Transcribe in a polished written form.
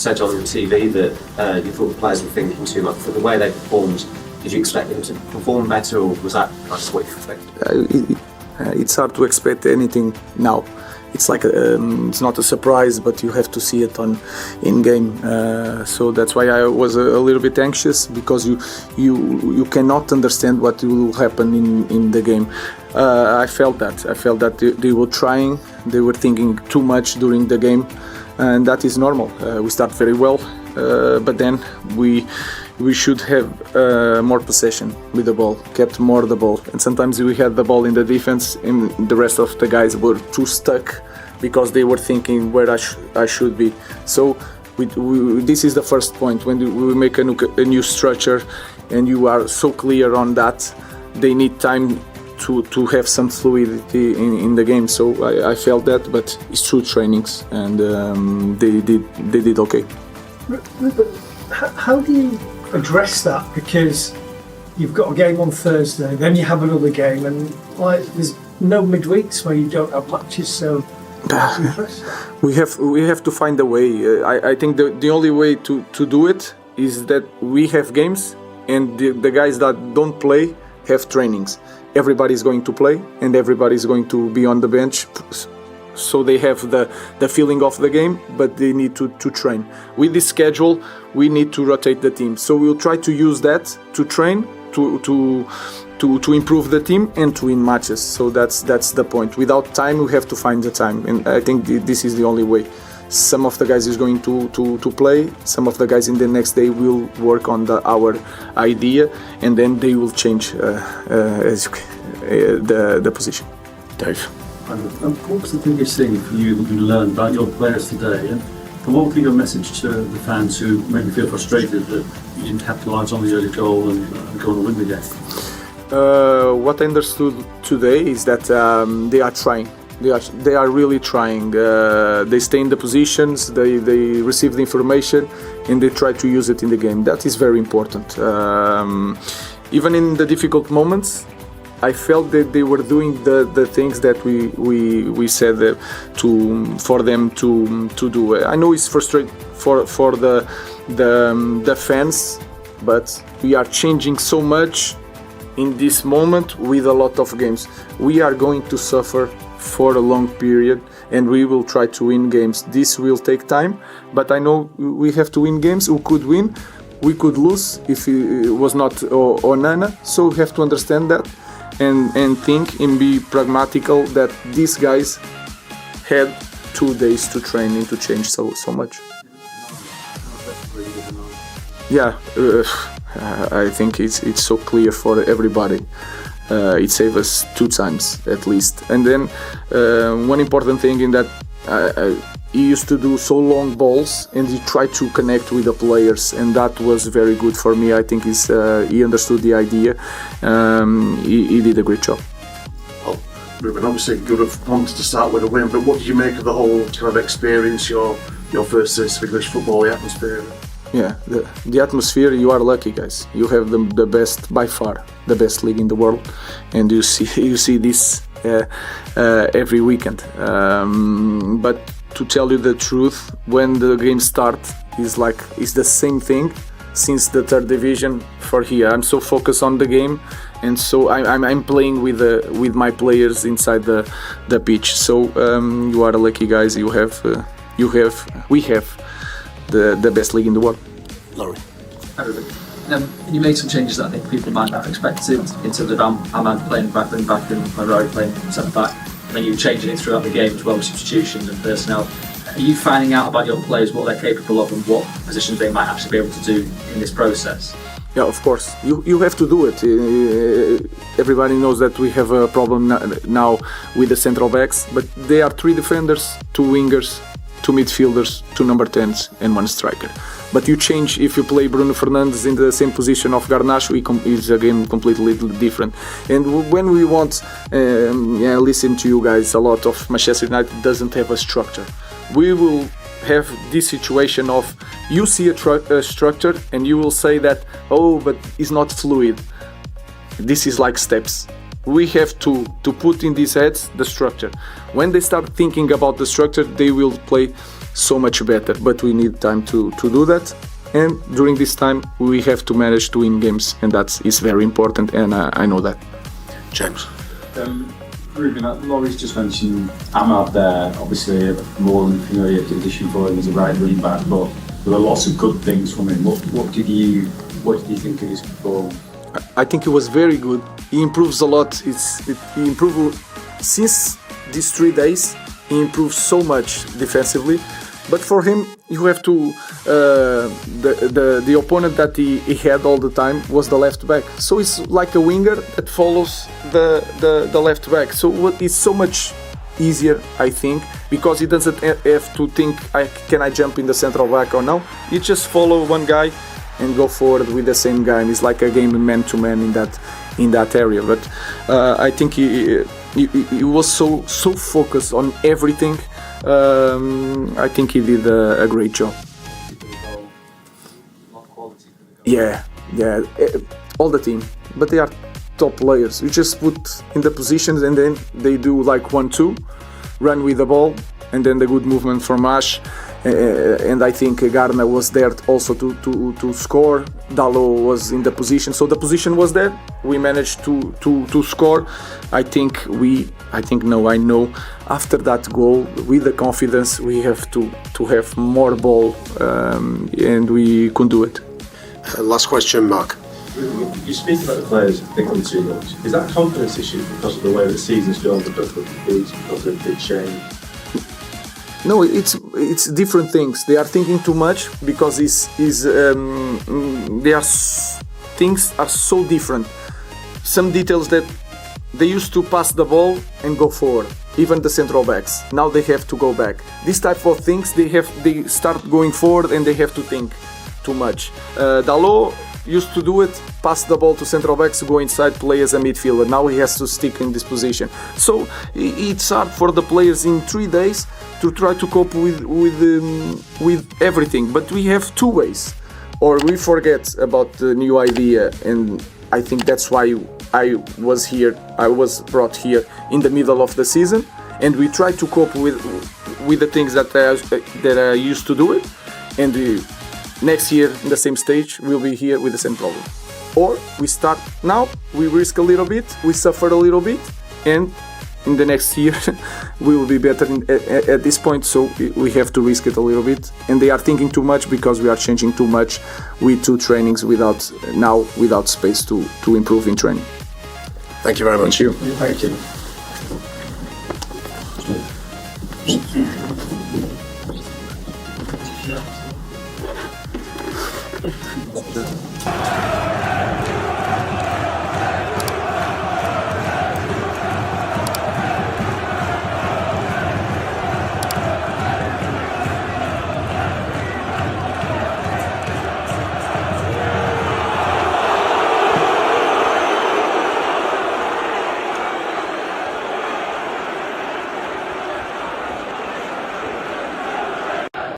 said on TV that you thought the players were thinking too much. For the way they performed, did you expect them to perform better, or was that kind of what you expected? It's hard to expect anything now. It's like it's not a surprise, but you have to see it in game. So that's why I was a little bit anxious, because you cannot understand what will happen in the game. I felt that they were trying, they were thinking too much during the game, and that is normal. We start very well, but then we should have more possession with the ball, kept more the ball, and sometimes we had the ball in the defense and the rest of the guys were too stuck because they were thinking where I should be. So this is the first point. When we make a new structure and you are so clear on that, they need time to have some fluidity in the game. So I felt that, but it's through trainings, and they did okay. But how do you address that? Because you've got a game on Thursday, then you have another game, and there's no midweeks where you don't have matches. So we have to find a way. I think the only way to do it is that we have games, and the guys that don't play have trainings. Everybody's going to play, and everybody's going to be on the bench. So they have the feeling of the game, but they need to train. With this schedule, we need to rotate the team. So we'll try to use that to train, to improve the team and to win matches. So that's the point. Without time, we have to find the time, and I think this is the only way. Some of the guys is going to play. Some of the guys in the next day will work on our idea, and then they will change the position. Dave. And what was the biggest thing for you that you learned about your players today? And what would be your message to the fans who maybe feel frustrated that you didn't capitalise on the early goal and go on and win the game? What I understood today is that they are trying. They are really trying. They stay in the positions, they receive the information, and they try to use it in the game. That is very important. Even in the difficult moments, I felt that they were doing the things that we said for them to do. I know it's frustrating for the fans, but we are changing so much in this moment with a lot of games. We are going to suffer for a long period, and we will try to win games. This will take time, but I know we have to win games. We could win, we could lose if it was not Onana. So we have to understand that. And think and be pragmatical that these guys had 2 days to train and to change so much. Yeah, I think it's so clear for everybody. It saved us 2 times at least. And then one important thing in that he used to do so long balls, and he tried to connect with the players, and that was very good for me. I think he understood the idea. He did a great job. Well, Ruben, obviously you would have wanted to start with a win, but what did you make of the whole kind of experience, your first taste of English football, the atmosphere? Yeah, the atmosphere, you are lucky, guys. You have the best, by far, the best league in the world, and you see this every weekend. But to tell you the truth, when the game starts, it's the same thing since the third division for here. I'm so focused on the game, and so I'm playing with my players inside the pitch. So you are lucky, guys. We have the best league in the world. Laurie. You made some changes that I think people might not have expected in terms of Ahmad playing back and Marari playing centre back, and then you changing it throughout the game as well with substitutions and personnel. Are you finding out about your players, what they're capable of, and what positions they might actually be able to do in this process? Yeah, of course. You have to do it. Everybody knows that we have a problem now with the central backs, but they are 3 defenders, 2 wingers, 2 midfielders, 2 number 10s, and 1 striker. But you change if you play Bruno Fernandes in the same position of Garnacho, it's again completely different. And when we want, listen to you guys, a lot of Manchester United doesn't have a structure. We will have this situation of you see a structure and you will say that, oh, but it's not fluid. This is like steps. We have to put in these heads the structure. When they start thinking about the structure, they will play so much better. But we need time to do that. And during this time, we have to manage to win games, and that is very important, and I know that. James. Ruben, Laurie's just mentioned Ahmad there, obviously a more than familiar condition for him as a right wing back, but there were lots of good things from him. What did you think of his performance? I think he was very good. He improves a lot. He improved since these 3 days. He improved so much defensively. But for him, you have to the opponent that he had all the time was the left back. So it's like a winger that follows the left back. So it's so much easier, I think, because he doesn't have to think, can I jump in the central back or no? You just follow one guy and go forward with the same guy. And it's like a game man to man in that area. But I think he was so focused on everything. I think he did a great job. Yeah, all the team, but they are top players. You just put in the positions and then they do like 1-2, run with the ball, and then the good movement from Ash. And I think Garner was there also to score. Dalot was in the position, so the position was there. We managed to score. I know. After that goal, with the confidence, we have to have more ball, and we could do it. Last question, Mark. You speak about the players thinking too much. Is that a confidence issue because of the way the season's gone, because of the leagues, because of the change? No, it's different things. They are thinking too much because things are so different. Some details that they used to pass the ball and go forward. Even the central backs. Now they have to go back. This type of things they start going forward and they have to think too much. Dalot used to do it, pass the ball to central backs, go inside, play as a midfielder. Now he has to stick in this position. So it's hard for the players in 3 days to try to cope with everything. But we have 2 ways. Or we forget about the new idea, and I think that's why I was here. I was brought here in the middle of the season, and we try to cope with the things that I used to do it, and next year in the same stage we'll be here with the same problem. Or we start now, we risk a little bit, we suffer a little bit, and in the next year we will be better at this point. So we have to risk it a little bit, and they are thinking too much because we are changing too much with 2 trainings without space to improve in training. Thank you very much. Thank you. Thank you.